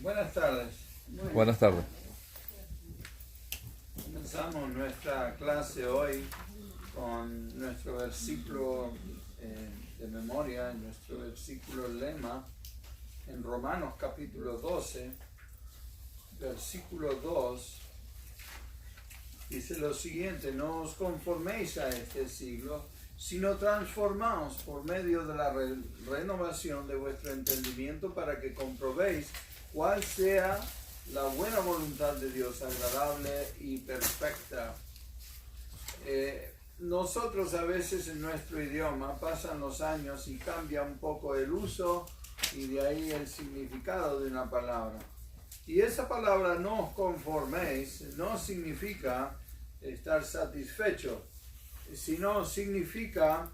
Buenas tardes. Buenas tardes. Comenzamos nuestra clase hoy con nuestro versículo de memoria, nuestro versículo lema en Romanos capítulo 12, versículo 2. Dice lo siguiente: no os conforméis a este siglo, sino transformaos por medio de la renovación de vuestro entendimiento, para que comprobéis cuál sea la buena voluntad de Dios, agradable y perfecta. Nosotros a veces en nuestro idioma pasan los años y cambia un poco el uso y de ahí el significado de una palabra. Y esa palabra "no os conforméis" no significa estar satisfecho, sino significa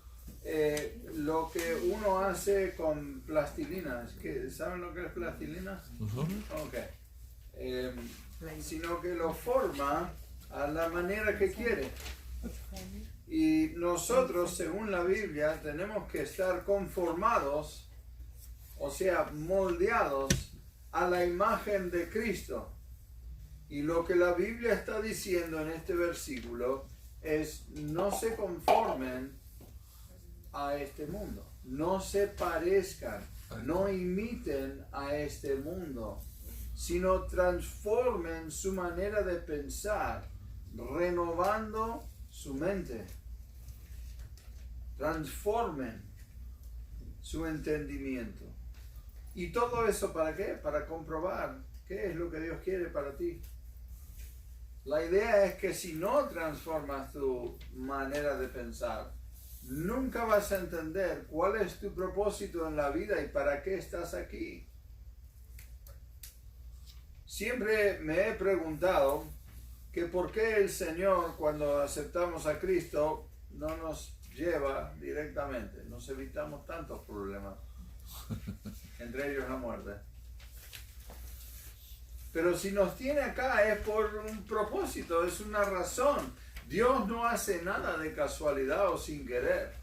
lo que uno hace con plastilina. ¿Saben lo que es plastilina? Okay. Sino que lo forma a la manera que quiere. Y nosotros, según la Biblia, tenemos que estar conformados, o sea, moldeados a la imagen de Cristo. Y lo que la Biblia está diciendo en este versículo es: no se conformen a este mundo, no se parezcan, no imiten a este mundo, sino transformen su manera de pensar, renovando su mente. Transformen su entendimiento. ¿Y todo eso para qué? Para comprobar qué es lo que Dios quiere para ti. La idea es que si no transformas tu manera de pensar, nunca vas a entender cuál es tu propósito en la vida y para qué estás aquí. Siempre me he preguntado que por qué el Señor, cuando aceptamos a Cristo, no nos lleva directamente. Nos evitamos tantos problemas, entre ellos la muerte. Pero si nos tiene acá es por un propósito, es una razón. Dios no hace nada de casualidad o sin querer.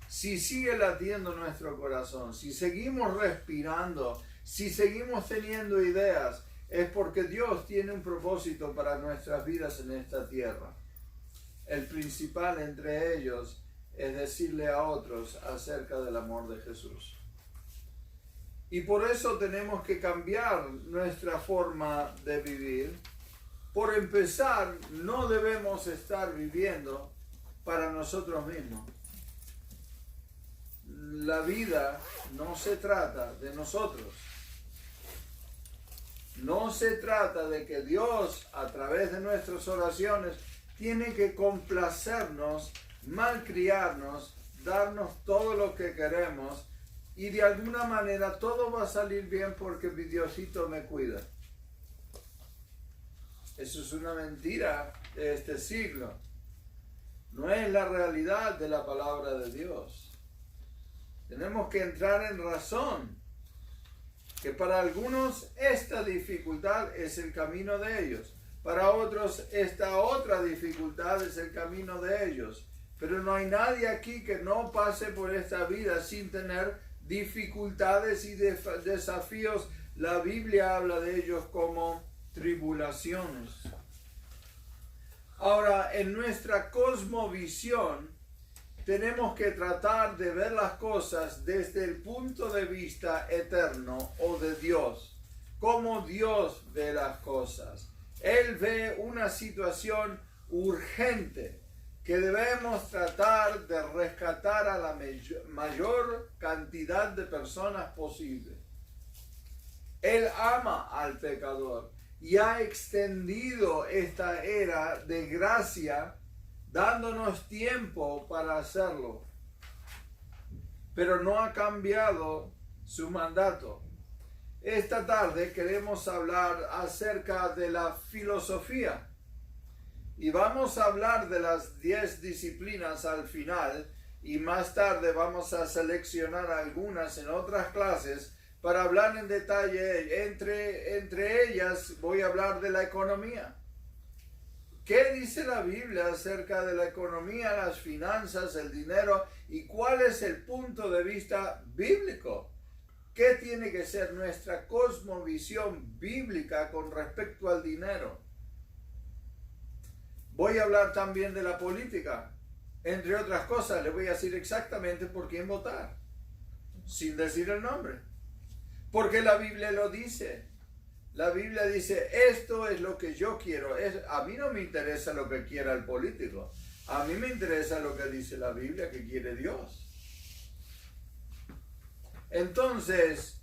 Si sigue latiendo nuestro corazón, si seguimos respirando, si seguimos teniendo ideas, es porque Dios tiene un propósito para nuestras vidas en esta tierra. El principal entre ellos es decirle a otros acerca del amor de Jesús. Y por eso tenemos que cambiar nuestra forma de vivir. Por empezar, no debemos estar viviendo para nosotros mismos. La vida no se trata de nosotros. No se trata de que Dios, a través de nuestras oraciones, tiene que complacernos, malcriarnos, darnos todo lo que queremos, y de alguna manera todo va a salir bien porque mi Diosito me cuida. Eso es una mentira de este siglo. No es la realidad de la palabra de Dios. Tenemos que entrar en razón que para algunos esta dificultad es el camino de ellos. Para otros esta otra dificultad es el camino de ellos. Pero no hay nadie aquí que no pase por esta vida sin tener dificultades y desafíos. La Biblia habla de ellos como tribulaciones. Ahora, en nuestra cosmovisión, tenemos que tratar de ver las cosas desde el punto de vista eterno o de Dios. Cómo Dios ve las cosas. Él ve una situación urgente que debemos tratar de rescatar a la mayor cantidad de personas posible. Él ama al pecador y ha extendido esta era de gracia, dándonos tiempo para hacerlo. Pero no ha cambiado su mandato. Esta tarde queremos hablar acerca de la filosofía. Y vamos a hablar de las 10 disciplinas al final, y más tarde vamos a seleccionar algunas en otras clases para hablar en detalle. Entre ellas voy a hablar de la economía. ¿Qué dice la Biblia acerca de la economía, las finanzas, el dinero, y cuál es el punto de vista bíblico ¿Qué tiene que ser nuestra cosmovisión bíblica con respecto al dinero? Voy a hablar también de la política. Entre otras cosas, le voy a decir exactamente por quién votar, sin decir el nombre. Porque la Biblia lo dice. La Biblia dice, esto es lo que yo quiero. A mí no me interesa lo que quiera el político. A mí me interesa lo que dice la Biblia que quiere Dios. Entonces,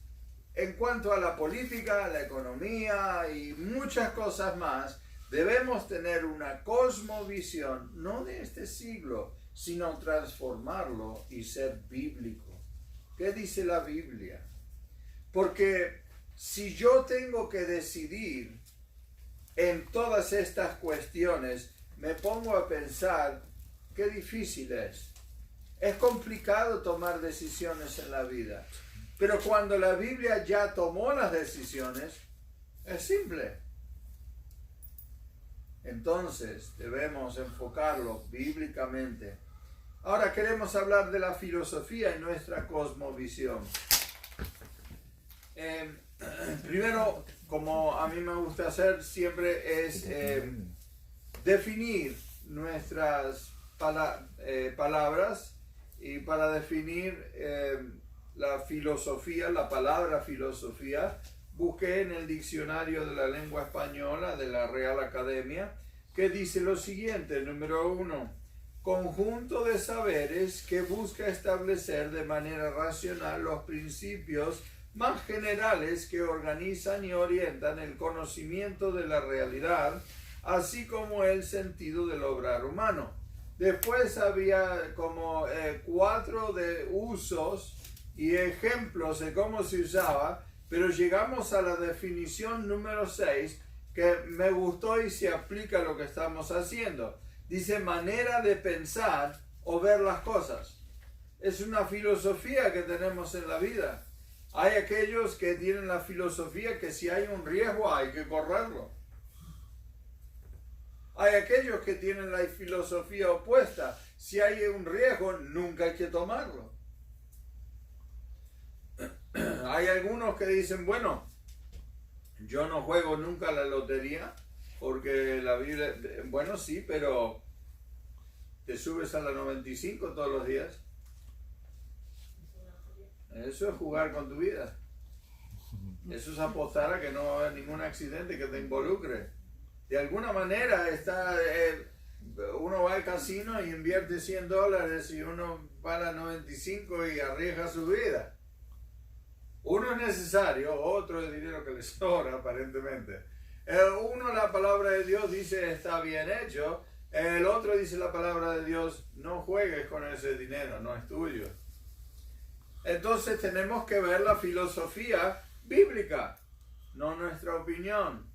en cuanto a la política, la economía y muchas cosas más, debemos tener una cosmovisión, no de este siglo, sino transformarlo y ser bíblico. ¿Qué dice la Biblia? Porque si yo tengo que decidir en todas estas cuestiones, me pongo a pensar qué difícil es. Es complicado tomar decisiones en la vida, pero cuando la Biblia ya tomó las decisiones, es simple. Entonces debemos enfocarlo bíblicamente. Ahora queremos hablar de la filosofía en nuestra cosmovisión. Primero, como a mí me gusta hacer siempre, es definir nuestras palabras. Y para definir la filosofía, la palabra filosofía, busqué en el diccionario de la lengua española de la Real Academia, que dice lo siguiente: número 1, conjunto de saberes que busca establecer de manera racional los principios más generales que organizan y orientan el conocimiento de la realidad, así como el sentido del obrar humano. Después había como 4 de usos y ejemplos de cómo se usaba, pero llegamos a la definición número 6, que me gustó y se aplica a lo que estamos haciendo. Dice manera de pensar o ver las cosas. Es una filosofía que tenemos en la vida. Hay aquellos que tienen la filosofía que si hay un riesgo hay que correrlo. Hay aquellos que tienen la filosofía opuesta. Si hay un riesgo, nunca hay que tomarlo. Hay algunos que dicen, bueno, yo no juego nunca la lotería, porque la Biblia, bueno, sí, pero te subes a la 95 todos los días. Eso es jugar con tu vida. Eso es apostar a que no va a haber ningún accidente que te involucre. De alguna manera uno va al casino y invierte $100 y uno va a la 95 y arriesga su vida. Uno es necesario, otro es dinero que le sobra aparentemente. Uno, la palabra de Dios dice está bien hecho, el otro dice la palabra de Dios no juegues con ese dinero, no es tuyo. Entonces tenemos que ver la filosofía bíblica, no nuestra opinión.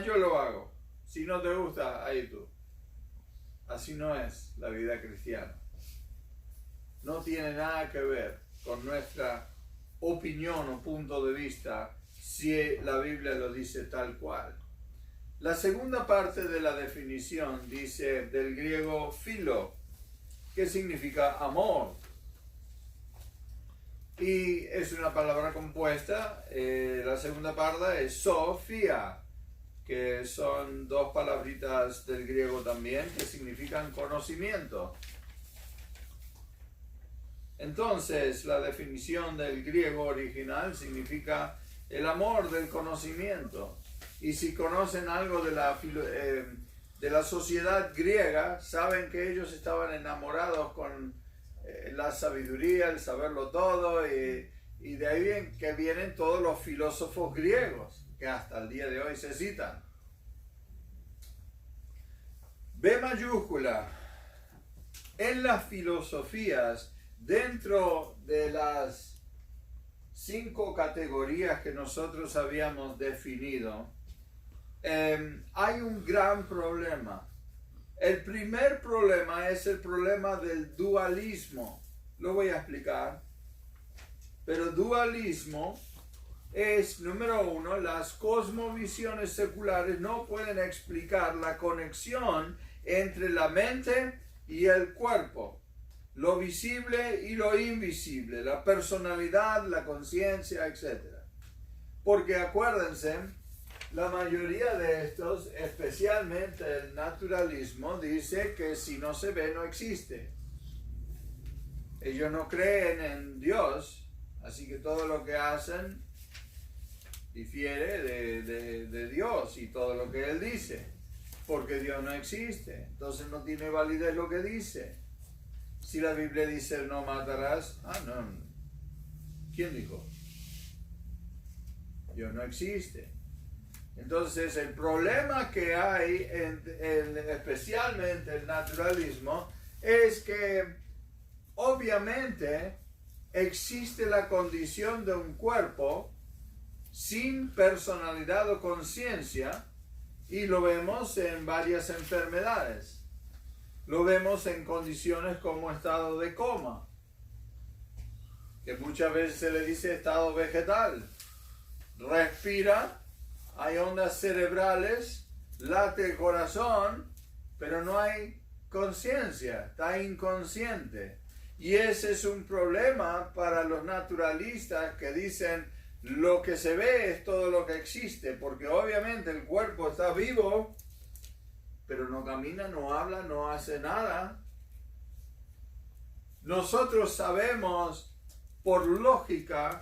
Yo lo hago. Si no te gusta, ahí tú. Así no es la vida cristiana. No tiene nada que ver con nuestra opinión o punto de vista si la Biblia lo dice tal cual. La segunda parte de la definición dice del griego philo, que significa amor. Y es una palabra compuesta. La segunda parte es sofía, que son 2 palabritas del griego también, que significan conocimiento. Entonces, la definición del griego original significa el amor del conocimiento. Y si conocen algo de la sociedad griega, saben que ellos estaban enamorados con la sabiduría, el saberlo todo, y de ahí que vienen todos los filósofos griegos, que hasta el día de hoy se citan. B mayúscula. En las filosofías, dentro de las 5 categorías que nosotros habíamos definido, hay un gran problema. El primer problema es el problema del dualismo. Lo voy a explicar. Pero dualismo es, número 1, las cosmovisiones seculares no pueden explicar la conexión entre la mente y el cuerpo. lo visible y lo invisible, la personalidad, la conciencia, etc. Porque acuérdense, la mayoría de estos, especialmente el naturalismo, dice que si no se ve no existe. Ellos no creen en Dios, así que todo lo que hacen difiere de Dios y todo lo que Él dice, porque Dios no existe, entonces no tiene validez lo que dice. Si la Biblia dice no matarás, no, ¿quién dijo? Dios no existe. Entonces el problema que hay, especialmente el naturalismo, es que obviamente existe la condición de un cuerpo sin personalidad o conciencia, y lo vemos en varias enfermedades. Lo vemos en condiciones como estado de coma, que muchas veces se le dice estado vegetal. Respira, hay ondas cerebrales, late el corazón, pero no hay conciencia, está inconsciente. Y ese es un problema para los naturalistas que dicen lo que se ve es todo lo que existe, porque obviamente el cuerpo está vivo, pero no camina, no habla, no hace nada. Nosotros sabemos por lógica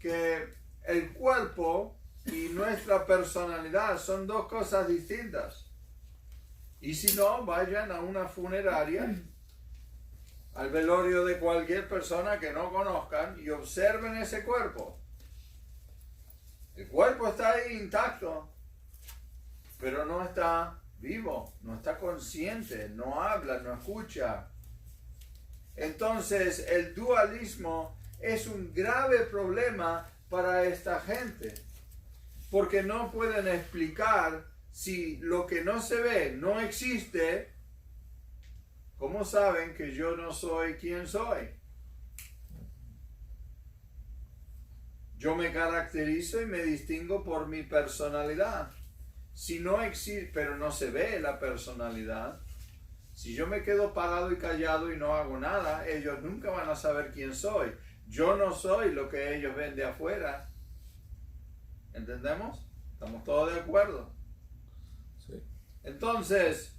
que el cuerpo y nuestra personalidad son dos cosas distintas. Y si no, vayan a una funeraria, al velorio de cualquier persona que no conozcan y observen ese cuerpo. El cuerpo está ahí intacto, pero no está vivo, no está consciente, no habla, no escucha. Entonces el dualismo es un grave problema para esta gente, porque no pueden explicar si lo que no se ve no existe. ¿Cómo saben que yo no soy quien soy? Yo me caracterizo y me distingo por mi personalidad. Si no existe, pero no se ve la personalidad, si yo me quedo parado y callado y no hago nada, ellos nunca van a saber quién soy. Yo no soy lo que ellos ven de afuera. ¿Entendemos? ¿Estamos todos de acuerdo? Sí. Entonces,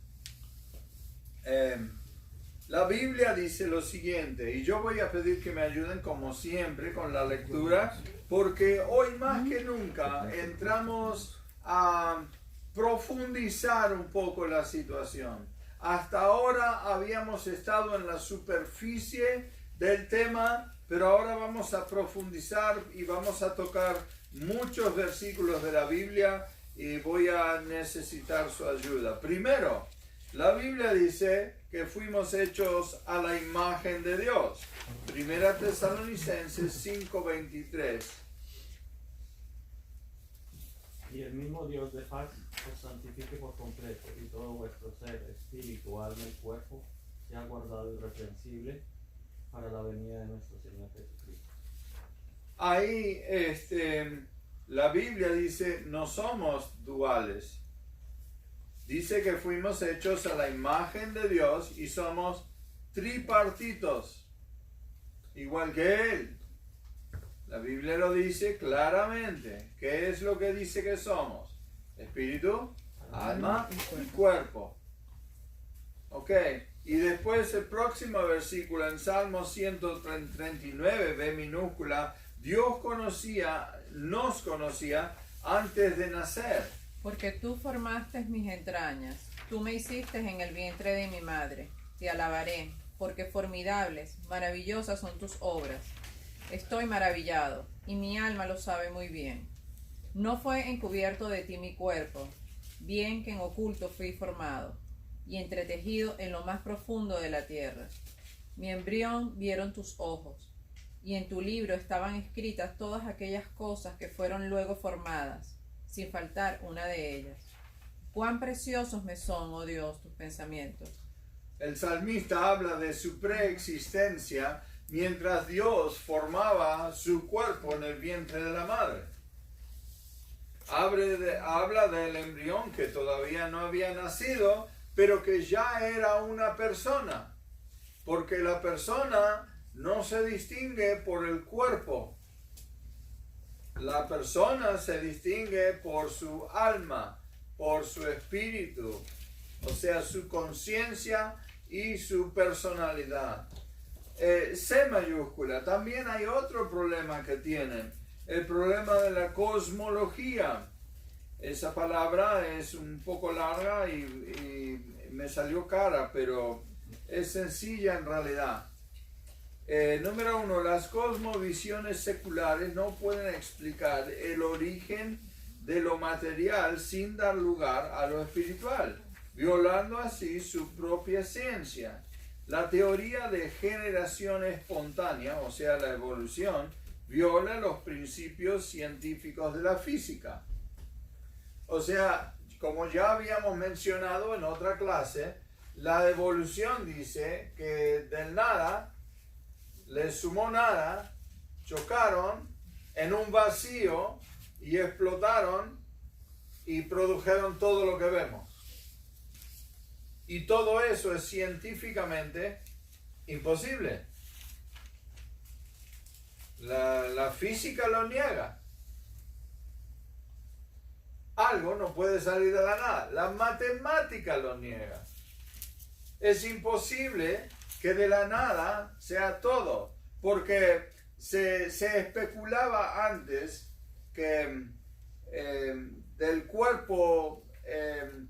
la Biblia dice lo siguiente, y yo voy a pedir que me ayuden como siempre con la lectura, porque hoy más que nunca entramos a profundizar un poco la situación. Hasta ahora habíamos estado en la superficie del tema, pero ahora vamos a profundizar y vamos a tocar muchos versículos de la Biblia y voy a necesitar su ayuda. Primero, la Biblia dice que fuimos hechos a la imagen de Dios. Primera Tesalonicenses 5:23. Y el mismo Dios de paz os santifique por completo, y todo vuestro ser, espíritu, alma y cuerpo sea guardado irreprensible para la venida de nuestro Señor Jesucristo. Ahí la Biblia dice no somos duales. Dice que fuimos hechos a la imagen de Dios y somos tripartitos, igual que Él. La Biblia lo dice claramente. ¿Qué es lo que dice que somos? Espíritu, alma y cuerpo. Ok. Y después el próximo versículo en Salmo 139, B minúscula, Dios nos conocía antes de nacer. Porque tú formaste mis entrañas, tú me hiciste en el vientre de mi madre. Te alabaré, porque formidables, maravillosas son tus obras. Estoy maravillado, y mi alma lo sabe muy bien. No fue encubierto de ti mi cuerpo, bien que en oculto fui formado, y entretejido en lo más profundo de la tierra. Mi embrión vieron tus ojos, y en tu libro estaban escritas todas aquellas cosas que fueron luego formadas, sin faltar una de ellas. Cuán preciosos me son, oh Dios, tus pensamientos. El salmista habla de su preexistencia mientras Dios formaba su cuerpo en el vientre de la madre. Habla del embrión que todavía no había nacido, pero que ya era una persona. porque la persona no se distingue por el cuerpo. La persona se distingue por su alma, por su espíritu, o sea, su conciencia y su personalidad. C mayúscula. También hay otro problema que tienen, el problema de la cosmología. Esa palabra es un poco larga y me salió cara, pero es sencilla en realidad. Número 1, las cosmovisiones seculares no pueden explicar el origen de lo material sin dar lugar a lo espiritual, violando así su propia ciencia. La teoría de generación espontánea, o sea, la evolución, viola los principios científicos de la física. O sea, como ya habíamos mencionado en otra clase, la evolución dice que del nada les sumó nada, chocaron en un vacío y explotaron y produjeron todo lo que vemos. Y todo eso es científicamente imposible. La física lo niega. Algo no puede salir de la nada. La matemática lo niega. Es imposible que de la nada sea todo, porque se especulaba antes que del cuerpo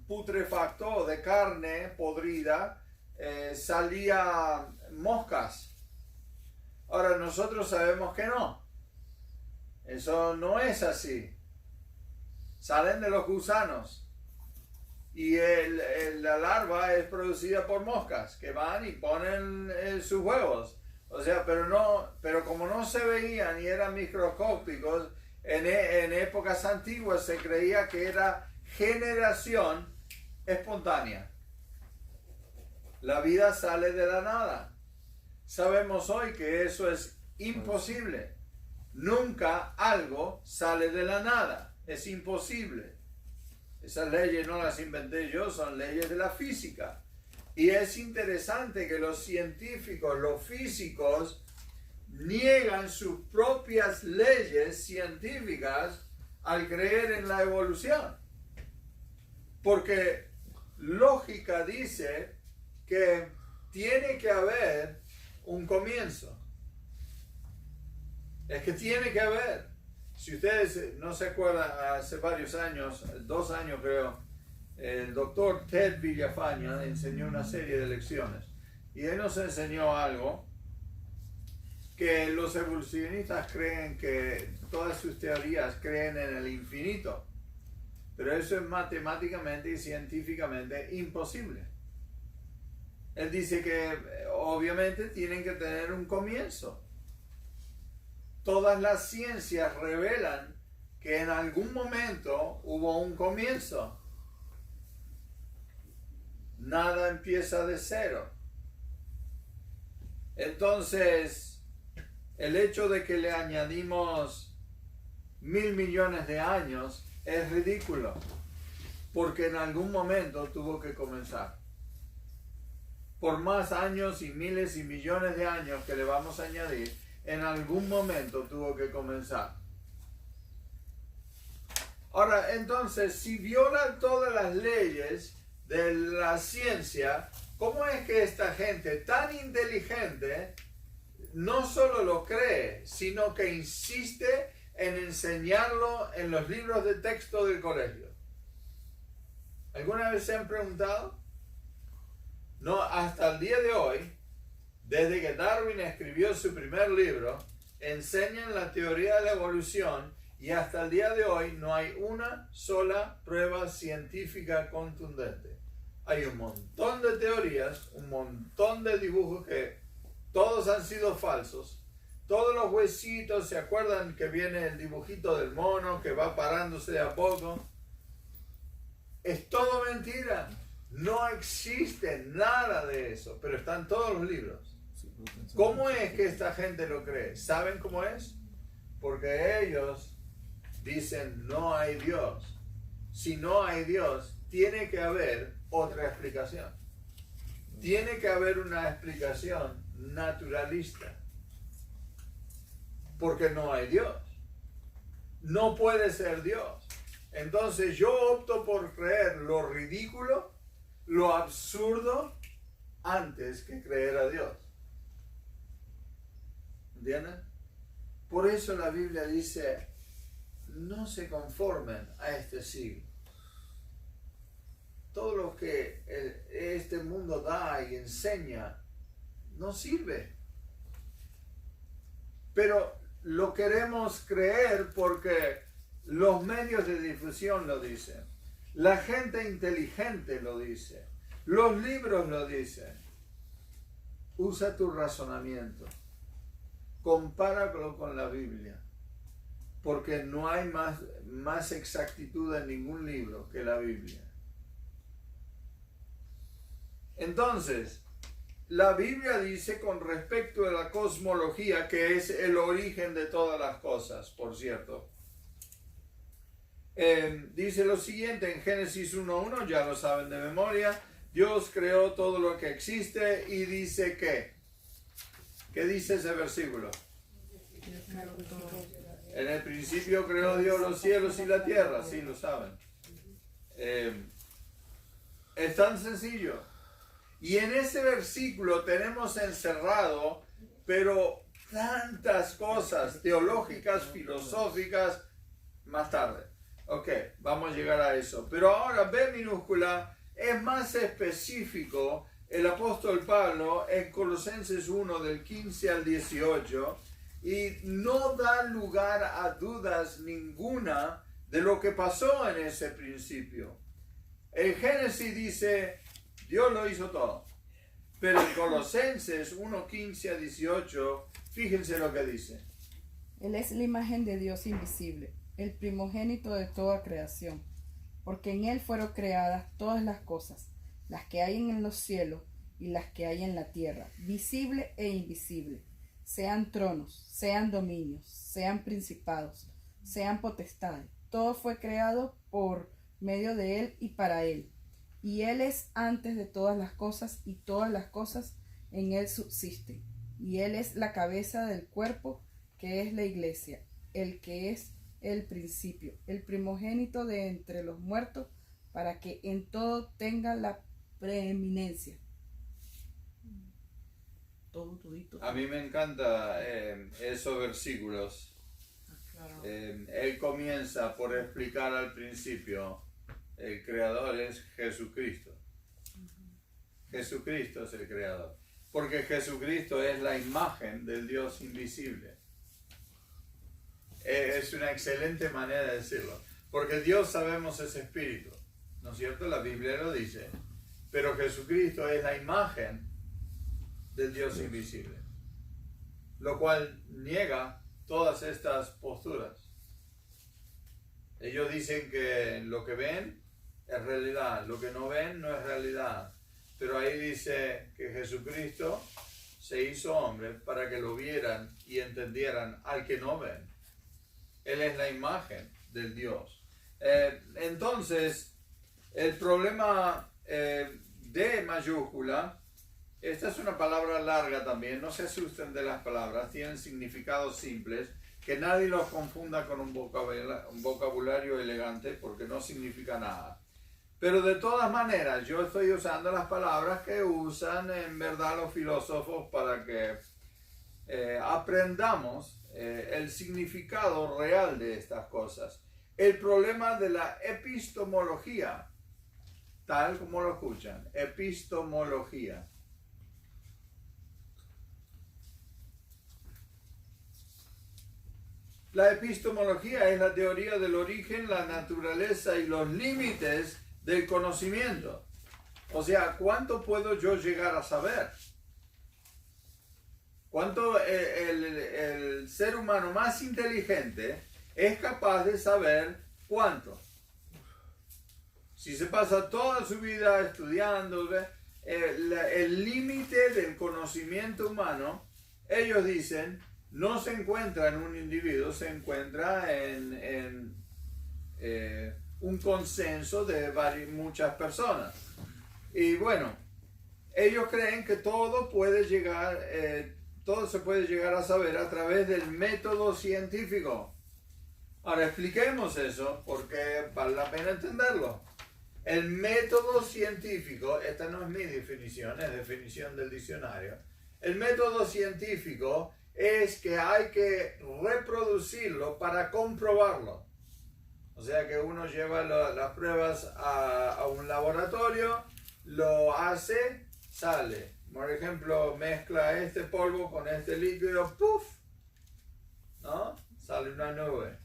putrefacto de carne podrida salía moscas. Ahora nosotros sabemos que no. Eso no es así. Salen de los gusanos. Y la larva es producida por moscas que van y ponen sus huevos. O sea, pero como no se veían y eran microscópicos, en épocas antiguas se creía que era generación espontánea. La vida sale de la nada. Sabemos hoy que eso es imposible. Nunca algo sale de la nada. Es imposible. Esas leyes no las inventé yo, son leyes de la física. Y es interesante que los científicos, los físicos, niegan sus propias leyes científicas al creer en la evolución. Porque lógica dice que tiene que haber un comienzo. Es que tiene que haber. Si ustedes no se acuerdan, hace varios años, 2 años creo, el doctor Ted Villafaña enseñó una serie de lecciones. Y él nos enseñó algo que los evolucionistas creen que todas sus teorías creen en el infinito. Pero eso es matemáticamente y científicamente imposible. Él dice que obviamente tienen que tener un comienzo. Todas las ciencias revelan que en algún momento hubo un comienzo. Nada empieza de cero. Entonces, el hecho de que le añadimos 1.000 millones de años es ridículo, porque en algún momento tuvo que comenzar. Por más años y miles y millones de años que le vamos a añadir, en algún momento tuvo que comenzar. Ahora, entonces, si violan todas las leyes de la ciencia, ¿cómo es que esta gente tan inteligente no solo lo cree, sino que insiste en enseñarlo en los libros de texto del colegio? ¿Alguna vez se han preguntado? No, hasta el día de hoy, desde que Darwin escribió su primer libro, enseñan la teoría de la evolución y hasta el día de hoy no hay una sola prueba científica contundente. Hay un montón de teorías, un montón de dibujos que todos han sido falsos. Todos los huesitos, ¿se acuerdan que viene el dibujito del mono que va parándose de a poco? Es todo mentira. No existe nada de eso, pero están todos los libros. ¿Cómo es que esta gente lo cree? ¿Saben cómo es? Porque ellos dicen no hay Dios. Si no hay Dios, tiene que haber otra explicación. Tiene que haber una explicación naturalista. Porque no hay Dios. No puede ser Dios. Entonces yo opto por creer lo ridículo, lo absurdo, antes que creer a Dios. ¿Entienden? Por eso la Biblia dice, no se conformen a este siglo. Todo lo que este mundo da y enseña no sirve. Pero lo queremos creer porque los medios de difusión lo dicen. La gente inteligente lo dice. Los libros lo dicen. Usa tu razonamiento. Compáralo con la Biblia. Porque no hay más exactitud en ningún libro que la Biblia. Entonces, la Biblia dice con respecto a la cosmología, que es el origen de todas las cosas, por cierto. Dice lo siguiente en Génesis 1.1, ya lo saben de memoria. Dios creó todo lo que existe y dice que. ¿Qué dice ese versículo? En el principio creó Dios los cielos y la tierra, sí lo saben. Es tan sencillo. Y en ese versículo tenemos encerrado, pero tantas cosas teológicas, filosóficas, más tarde. Ok, vamos a llegar a eso. Pero ahora B minúscula es más específico. El apóstol Pablo en Colosenses 1 del 15 al 18 y no da lugar a dudas ninguna de lo que pasó en ese principio. El Génesis dice, Dios lo hizo todo. Pero en Colosenses 1, 15 a 18, fíjense lo que dice. Él es la imagen de Dios invisible, el primogénito de toda creación, porque en Él fueron creadas todas las cosas, las que hay en los cielos y las que hay en la tierra, visible e invisible, sean tronos, sean dominios, sean principados, sean potestades. Todo fue creado por medio de Él y para Él. Y Él es antes de todas las cosas, y todas las cosas en Él subsisten. Y Él es la cabeza del cuerpo, que es la iglesia, el que es el principio, el primogénito de entre los muertos, para que en todo tenga la preeminencia. Todo todito. A mí me encanta esos versículos. Claro. Él comienza por explicar al principio, el creador es Jesucristo. Jesucristo es el creador. Porque Jesucristo es la imagen del Dios invisible. Es una excelente manera de decirlo. Porque Dios, sabemos, es espíritu. ¿No es cierto? La Biblia lo dice. Pero Jesucristo es la imagen del Dios invisible. Lo cual niega todas estas posturas. Ellos dicen que lo que ven es realidad, lo que no ven no es realidad. Pero ahí dice que Jesucristo se hizo hombre para que lo vieran y entendieran al que no ven. Él es la imagen del Dios. Entonces, el problema D mayúscula, esta es una palabra larga también, no se asusten de las palabras, tienen significados simples, que nadie los confunda con un vocabulario elegante porque no significa nada. Pero de todas maneras, yo estoy usando las palabras que usan en verdad los filósofos para que aprendamos el significado real de estas cosas. El problema de la epistemología, tal como lo escuchan, epistemología. La epistemología es la teoría del origen, la naturaleza y los límites del conocimiento. O sea, ¿cuánto puedo yo llegar a saber? ¿Cuánto el ser humano más inteligente es capaz de saber cuánto? Si se pasa toda su vida estudiando, el límite del conocimiento humano, ellos dicen, no se encuentra en un individuo, se encuentra en un consenso de muchas personas. Y bueno, ellos creen que todo se puede llegar a saber a través del método científico. Ahora expliquemos eso porque vale la pena entenderlo. El método científico, esta no es mi definición, es definición del diccionario. El método científico es que hay que reproducirlo para comprobarlo. O sea que uno lleva las pruebas a un laboratorio, lo hace, sale. Por ejemplo, mezcla este polvo con este líquido, ¡puf! ¿No? Sale una nube.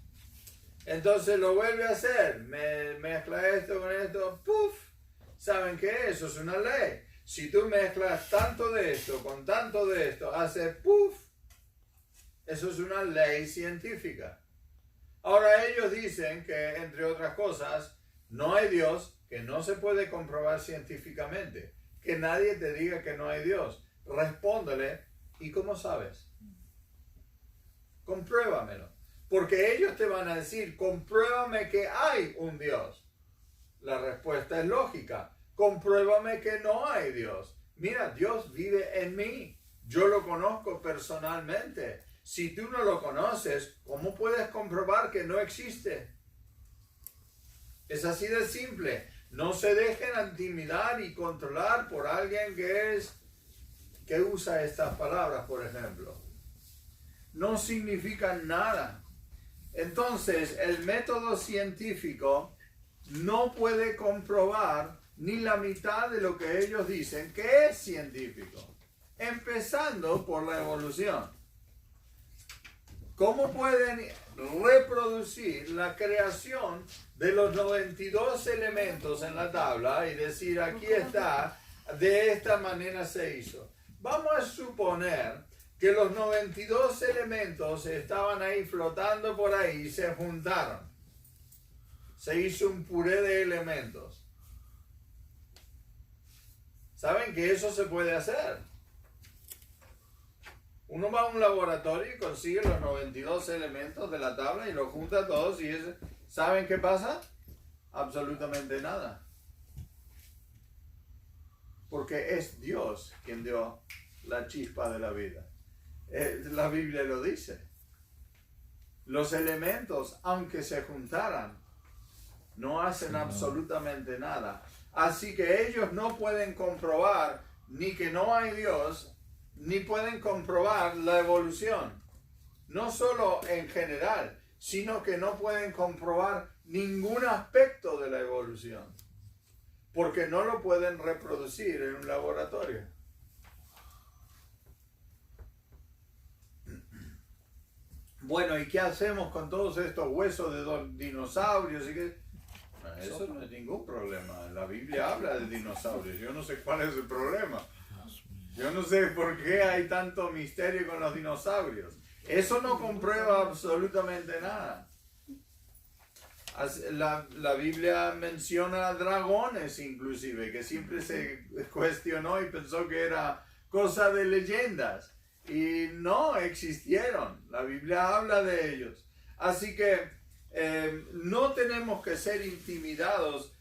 Entonces lo vuelve a hacer, mezcla esto con esto, ¡puf! ¿Saben qué? Eso es una ley. Si tú mezclas tanto de esto con tanto de esto, hace ¡puf! Eso es una ley científica. Ahora ellos dicen que, entre otras cosas, no hay Dios, que no se puede comprobar científicamente. Que nadie te diga que no hay Dios. Respóndele, ¿y cómo sabes? Compruébamelo. Porque ellos te van a decir, compruébame que hay un Dios. La respuesta es lógica. Compruébame que no hay Dios. Mira, Dios vive en mí. Yo lo conozco personalmente. Si tú no lo conoces, ¿cómo puedes comprobar que no existe? Es así de simple. No se dejen intimidar y controlar por alguien que usa estas palabras, por ejemplo. No significan nada. Entonces, el método científico no puede comprobar ni la mitad de lo que ellos dicen que es científico. Empezando por la evolución. ¿Cómo pueden reproducir la creación de los 92 elementos en la tabla y decir, aquí está, de esta manera se hizo? Vamos a suponer que los 92 elementos estaban ahí flotando por ahí y se juntaron. Se hizo un puré de elementos. ¿Saben que eso se puede hacer? Uno va a un laboratorio y consigue los 92 elementos de la tabla y los junta todos y ¿saben qué pasa? Absolutamente nada. Porque es Dios quien dio la chispa de la vida. La Biblia lo dice. Los elementos, aunque se juntaran, no hacen absolutamente nada. Así que ellos no pueden comprobar ni que no hay Dios, ni pueden comprobar la evolución. No solo en general, sino que no pueden comprobar ningún aspecto de la evolución. Porque no lo pueden reproducir en un laboratorio. Bueno, ¿y qué hacemos con todos estos huesos de dinosaurios? Eso no es ningún problema. La Biblia habla de dinosaurios. Yo no sé cuál es el problema. Yo no sé por qué hay tanto misterio con los dinosaurios. Eso no comprueba absolutamente nada. La Biblia menciona dragones inclusive, que siempre se cuestionó y pensó que era cosa de leyendas. Y no existieron. La Biblia habla de ellos. Así que no tenemos que ser intimidados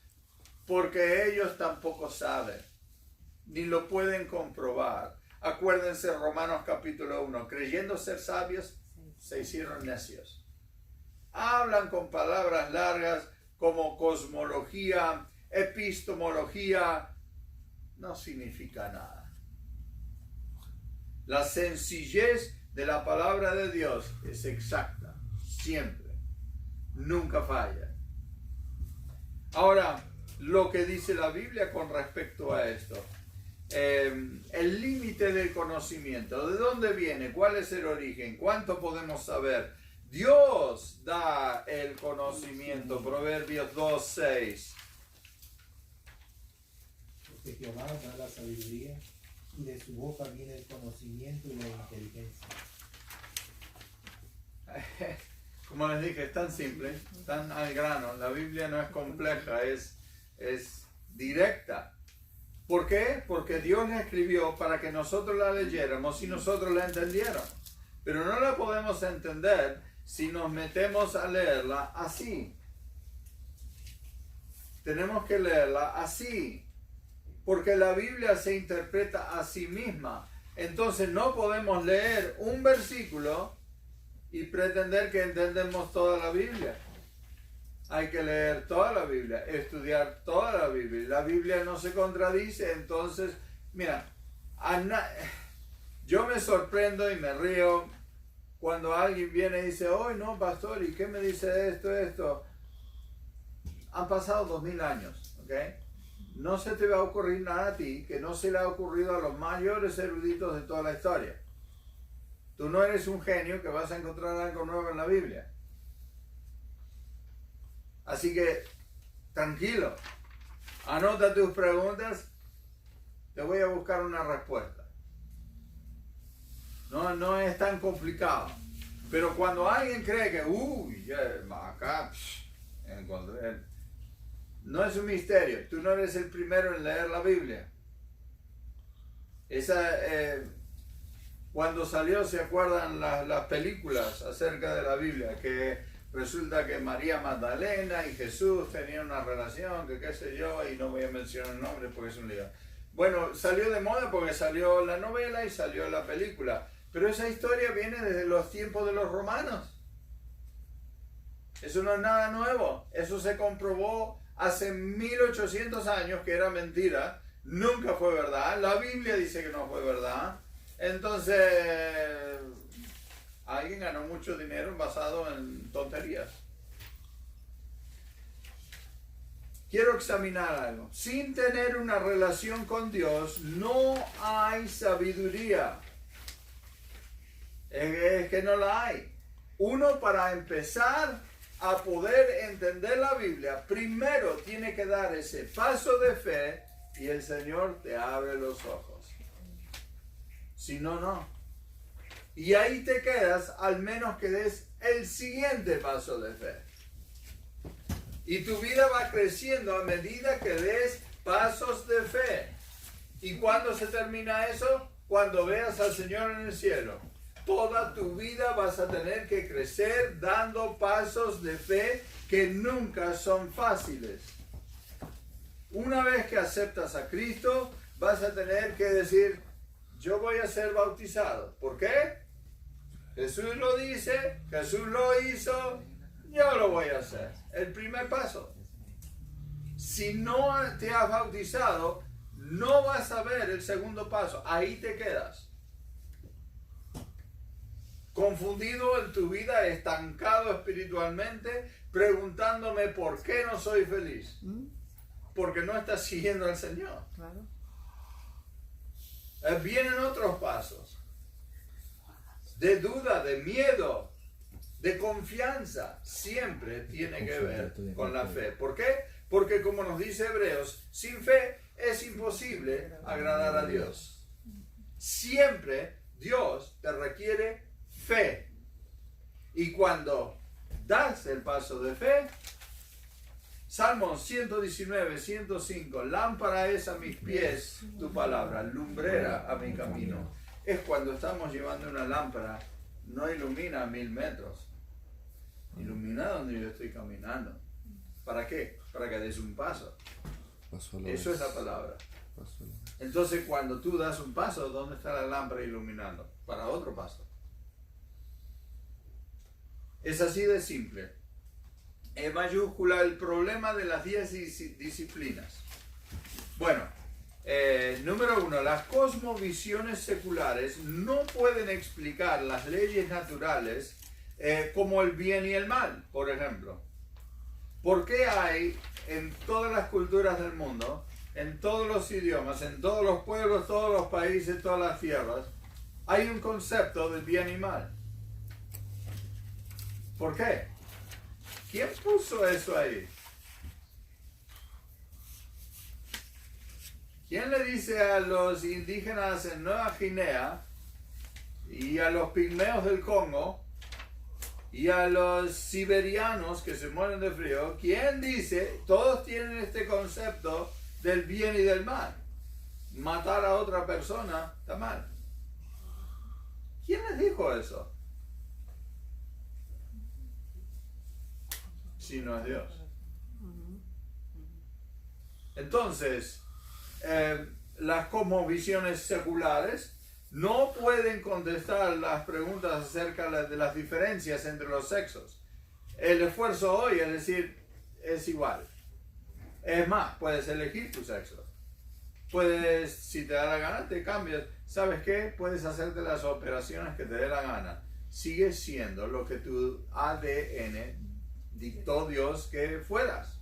porque ellos tampoco saben, ni lo pueden comprobar. Acuérdense Romanos capítulo 1, creyendo ser sabios, se hicieron necios. Hablan con palabras largas como cosmología, epistemología, no significa nada. La sencillez de la palabra de Dios es exacta, siempre, nunca falla. Ahora, lo que dice la Biblia con respecto a esto. El límite del conocimiento, ¿de dónde viene? ¿Cuál es el origen? ¿Cuánto podemos saber? Dios da el conocimiento, Proverbios 2:6. Porque Jehová da la sabiduría y de su boca viene el conocimiento y la inteligencia. Como les dije, es tan simple, tan al grano. La Biblia no es compleja, es directa. ¿Por qué? Porque Dios la escribió para que nosotros la leyéramos y nosotros la entendiéramos. Pero no la podemos entender si nos metemos a leerla así. Tenemos que leerla así. porque la Biblia se interpreta a sí misma. Entonces no podemos leer un versículo y pretender que entendemos toda la Biblia. Hay que leer toda la Biblia, estudiar toda la Biblia. La Biblia no se contradice, entonces, mira, yo me sorprendo y me río cuando alguien viene y dice, oh, no, pastor, ¿y qué me dice esto? Han pasado 2000 años, ¿ok? No se te va a ocurrir nada a ti que no se le ha ocurrido a los mayores eruditos de toda la historia. Tú no eres un genio que vas a encontrar algo nuevo en la Biblia. Así que, tranquilo, anota tus preguntas, te voy a buscar una respuesta. No es tan complicado. Pero cuando alguien cree que, acá encontré, no es un misterio. Tú no eres el primero en leer la Biblia. Cuando salió, ¿se acuerdan las películas acerca de la Biblia? Que resulta que María Magdalena y Jesús tenían una relación, que qué sé yo, y no voy a mencionar el nombre porque es un lío. Bueno, salió de moda porque salió la novela y salió la película. Pero esa historia viene desde los tiempos de los romanos. Eso no es nada nuevo. Eso se comprobó hace 1800 años que era mentira. Nunca fue verdad. La Biblia dice que no fue verdad. Entonces, alguien ganó mucho dinero basado en tonterías. Quiero examinar algo. Sin tener una relación con Dios, no hay sabiduría. Es que no la hay. Uno, para empezar a poder entender la Biblia, primero tiene que dar ese paso de fe y el Señor te abre los ojos. Si no, no. Y ahí te quedas al menos que des el siguiente paso de fe. Y tu vida va creciendo a medida que des pasos de fe. ¿Y cuándo se termina eso? Cuando veas al Señor en el cielo. Toda tu vida vas a tener que crecer dando pasos de fe que nunca son fáciles. Una vez que aceptas a Cristo, vas a tener que decir, yo voy a ser bautizado. ¿Por qué? Jesús lo dice, Jesús lo hizo, yo lo voy a hacer. El primer paso. Si no te has bautizado, no vas a ver el segundo paso. Ahí te quedas. Confundido en tu vida, estancado espiritualmente, preguntándome por qué no soy feliz. Porque no estás siguiendo al Señor. Claro. Vienen otros pasos. De duda, de miedo, de confianza. Siempre tiene que ver con la fe. ¿Por qué? Porque como nos dice Hebreos, sin fe es imposible agradar a Dios. Siempre Dios te requiere fe. Y cuando das el paso de fe, Salmos 119, 105, lámpara es a mis pies tu palabra, lumbrera a mi camino. Es cuando estamos llevando una lámpara, no ilumina a 1000 metros, ilumina donde yo estoy caminando. ¿Para qué? Para que des un paso. Eso es la palabra. Entonces cuando tú das un paso, ¿dónde está la lámpara iluminando? Para otro paso. Es así de simple. En mayúscula, el problema de las 10 disciplinas. Bueno, número 1, las cosmovisiones seculares no pueden explicar las leyes naturales como el bien y el mal, por ejemplo. ¿Por qué hay en todas las culturas del mundo, en todos los idiomas, en todos los pueblos, todos los países, todas las tierras, hay un concepto de bien y mal? ¿Por qué? ¿Quién puso eso ahí? ¿Quién le dice a los indígenas en Nueva Guinea y a los pigmeos del Congo y a los siberianos que se mueren de frío? ¿Quién dice? Todos tienen este concepto del bien y del mal. Matar a otra persona está mal. ¿Quién les dijo eso? Si no es Dios. Entonces, las cosmovisiones seculares no pueden contestar las preguntas acerca de las diferencias entre los sexos. El esfuerzo hoy es decir, es igual. Es más, puedes elegir tu sexo. Puedes, si te da la gana, te cambias. ¿Sabes qué? Puedes hacerte las operaciones que te dé la gana. Sigue siendo lo que tu ADN dictó Dios que fueras.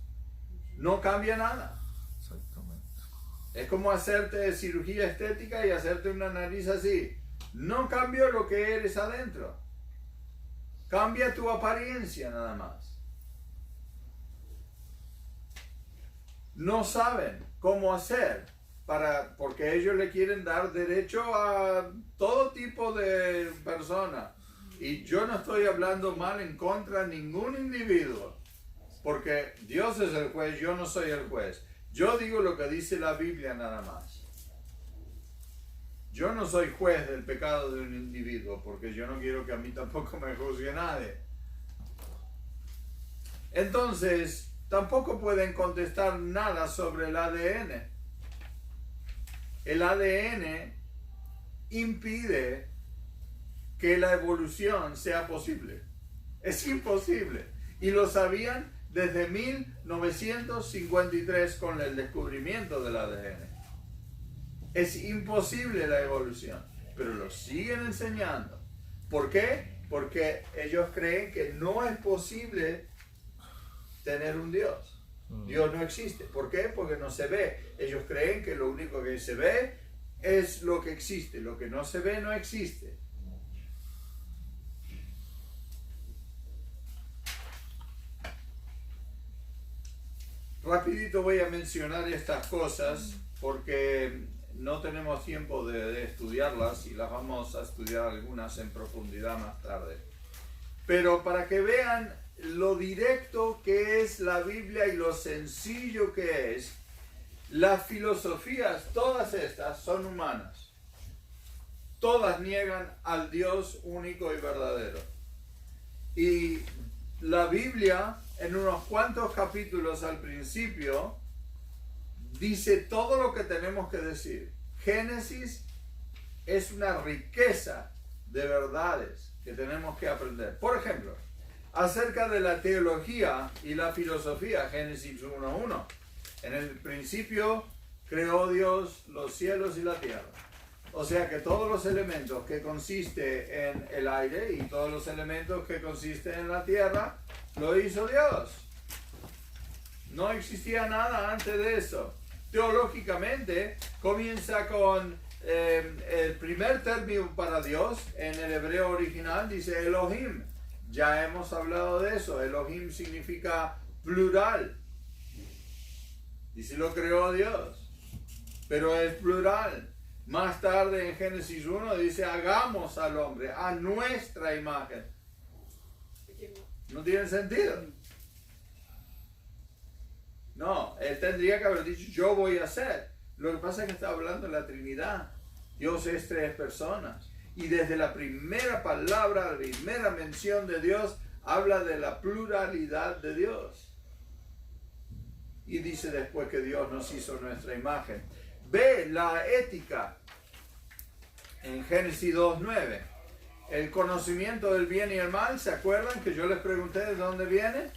No cambia nada. Es como hacerte cirugía estética y hacerte una nariz así. No cambió lo que eres adentro. Cambia tu apariencia nada más. No saben cómo hacer porque ellos le quieren dar derecho a todo tipo de persona. Y yo no estoy hablando mal en contra de ningún individuo, porque Dios es el juez, yo no soy el juez. Yo digo lo que dice la Biblia nada más. Yo no soy juez del pecado de un individuo, porque yo no quiero que a mí tampoco me juzgue nadie. Entonces, tampoco pueden contestar nada sobre el ADN. El ADN impide que la evolución sea posible. Es imposible. Y lo sabían desde 1953 con el descubrimiento del ADN. Es imposible la evolución, pero lo siguen enseñando. ¿Por qué? Porque ellos creen que no es posible tener un Dios. Dios no existe. ¿Por qué? Porque no se ve. Ellos creen que lo único que se ve es lo que existe. Lo que no se ve no existe. Rapidito voy a mencionar estas cosas porque no tenemos tiempo de estudiarlas y las vamos a estudiar algunas en profundidad más tarde. Pero para que vean lo directo que es la Biblia y lo sencillo que es, las filosofías, todas estas son humanas. Todas niegan al Dios único y verdadero. Y la Biblia, en unos cuantos capítulos al principio, dice todo lo que tenemos que decir. Génesis es una riqueza de verdades que tenemos que aprender. Por ejemplo, acerca de la teología y la filosofía, Génesis 1:1. En el principio creó Dios los cielos y la tierra. O sea que todos los elementos que consiste en el aire y todos los elementos que consisten en la tierra, lo hizo Dios. No existía nada antes de eso. Teológicamente comienza con el primer término para Dios en el hebreo original, dice Elohim. Ya hemos hablado de eso. Elohim significa plural. Y si lo creó Dios. Pero es plural. Más tarde en Génesis 1 dice, hagamos al hombre a nuestra imagen. No tiene sentido. No, él tendría que haber dicho, yo voy a hacer. Lo que pasa es que está hablando de la Trinidad. Dios es 3 personas. Y desde la primera palabra, la primera mención de Dios, habla de la pluralidad de Dios. Y dice después que Dios nos hizo nuestra imagen. Ve la ética en Génesis 2:9. El conocimiento del bien y el mal. ¿Se acuerdan que yo les pregunté de dónde viene?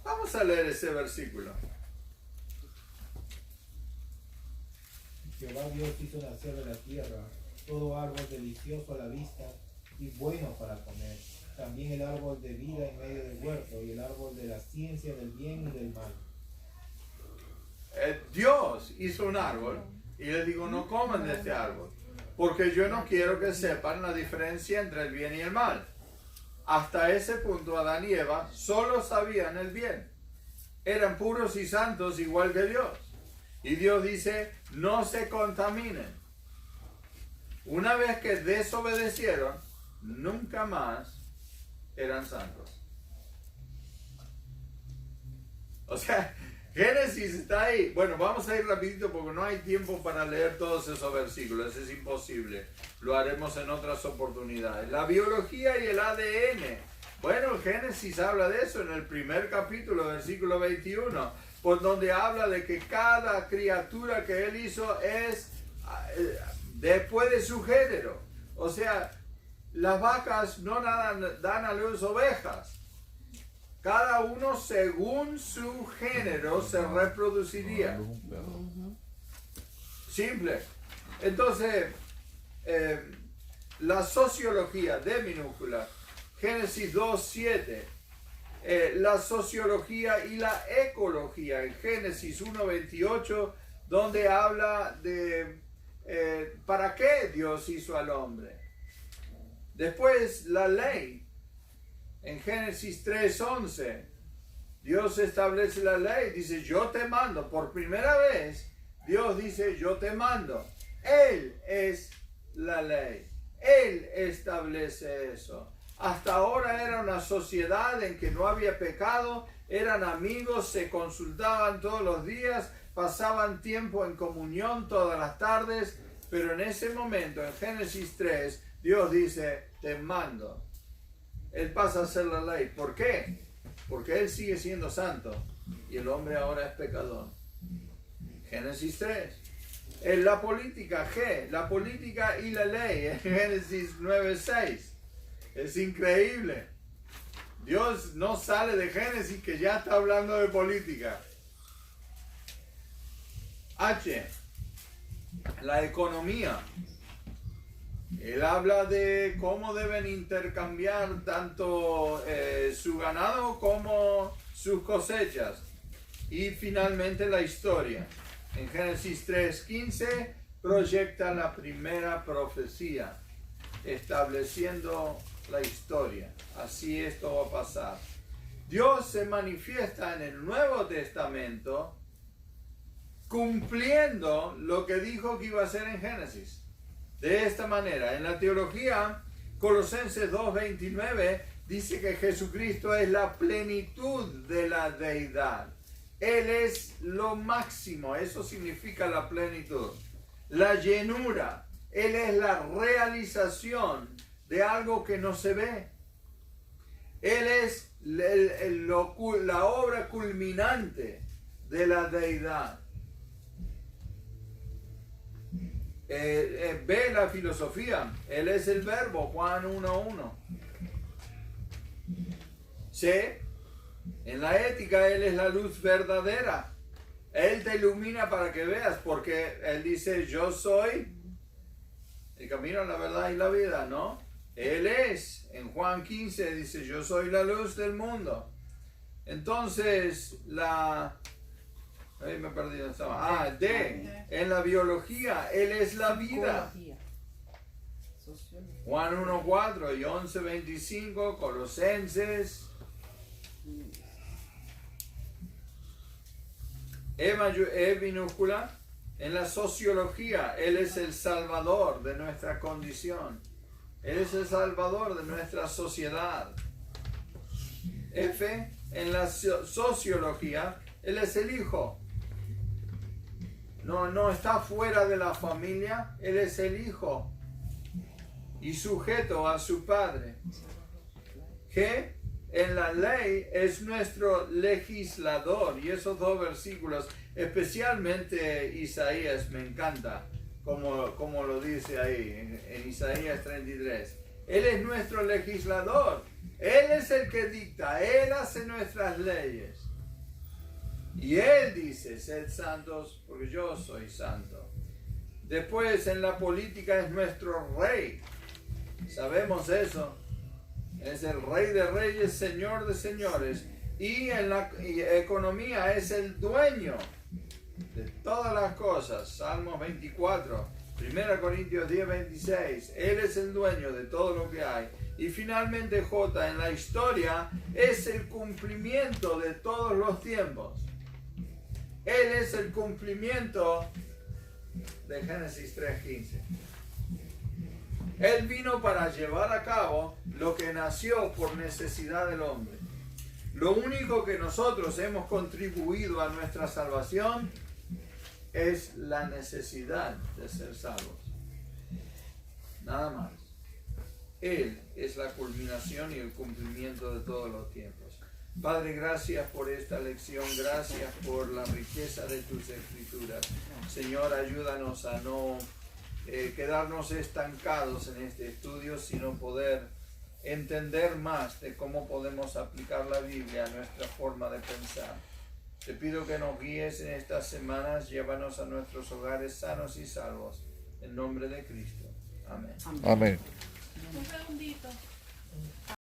Vamos a leer ese versículo. Jehová Dios hizo nacer de la tierra todo árbol delicioso a la vista y bueno para comer. También el árbol de vida en medio del huerto y el árbol de la ciencia del bien y del mal. Dios hizo un árbol y les digo, no coman de este árbol, porque yo no quiero que sepan la diferencia entre el bien y el mal. Hasta ese punto Adán y Eva solo sabían el bien. Eran puros y santos igual que Dios. Y Dios dice, no se contaminen. Una vez que desobedecieron, nunca más eran santos. O sea, Génesis está ahí. Bueno, vamos a ir rapidito porque no hay tiempo para leer todos esos versículos. Es imposible. Lo haremos en otras oportunidades. La biología y el ADN. Bueno, Génesis habla de eso en el primer capítulo, versículo 21. por donde habla de que cada criatura que Él hizo es después de su género. O sea, las vacas no dan a luz ovejas. Cada uno según su género se reproduciría. Simple. Entonces, la sociología de minúscula, Génesis 2:7, la sociología y la ecología en Génesis 1:28, donde habla de para qué Dios hizo al hombre. Después la ley, en Génesis 3:11, Dios establece la ley, dice yo te mando. Por primera vez Dios dice yo te mando. Él es la ley, Él establece eso. Hasta ahora era una sociedad en que no había pecado, eran amigos, se consultaban todos los días, pasaban tiempo en comunión todas las tardes, pero en ese momento, en Génesis 3, Dios dice, te mando. Él pasa a ser la ley. ¿Por qué? Porque Él sigue siendo santo y el hombre ahora es pecador. Génesis 3. En la política, la política y la ley, en Génesis 9:6. Es increíble. Dios no sale de Génesis que ya está hablando de política. La economía. Él habla de cómo deben intercambiar tanto su ganado como sus cosechas. Y finalmente la historia. En Génesis 3:15 proyecta la primera profecía, estableciendo la historia. Así esto va a pasar. Dios se manifiesta en el Nuevo Testamento cumpliendo lo que dijo que iba a hacer en Génesis. De esta manera, en la teología, Colosenses 2:29 dice que Jesucristo es la plenitud de la deidad. Él es lo máximo, eso significa la plenitud. La llenura, Él es la realización de algo que no se ve. Él es la obra culminante de la deidad. Ve la filosofía, Él es el verbo, Juan 1:1. C, en la ética Él es la luz verdadera. Él te ilumina para que veas, porque Él dice, yo soy el camino, la verdad y la vida, ¿no? Él es, en Juan 15 dice, yo soy la luz del mundo. Entonces, ahí me perdí, D, en la biología, Él es la vida. Juan 1:4 y 11:25, Colosenses. E minúscula. En la sociología, Él es el salvador de nuestra condición. Él es el salvador de nuestra sociedad. F, en la sociología, Él es el hijo. No está fuera de la familia, Él es el hijo y sujeto a su padre. G, en la ley es nuestro legislador. Y esos dos versículos, especialmente Isaías, me encanta como lo dice ahí en Isaías 33. Él es nuestro legislador. Él es el que dicta. Él hace nuestras leyes. Y Él dice, sed santos porque yo soy santo. Después en la política es nuestro rey. Sabemos eso. Es el rey de reyes, señor de señores. Y en la economía es el dueño de todas las cosas. Salmos 24, 1 Corintios 10:26. Él es el dueño de todo lo que hay. Y finalmente J, en la historia, es el cumplimiento de todos los tiempos. Él es el cumplimiento de Génesis 3:15. Él vino para llevar a cabo lo que nació por necesidad del hombre. Lo único que nosotros hemos contribuido a nuestra salvación es la necesidad de ser salvos. Nada más. Él es la culminación y el cumplimiento de todos los tiempos. Padre, gracias por esta lección, gracias por la riqueza de tus escrituras. Señor, ayúdanos a no quedarnos estancados en este estudio, sino poder entender más de cómo podemos aplicar la Biblia a nuestra forma de pensar. Te pido que nos guíes en estas semanas, llévanos a nuestros hogares sanos y salvos. En nombre de Cristo. Amén. Amén. Un segundito.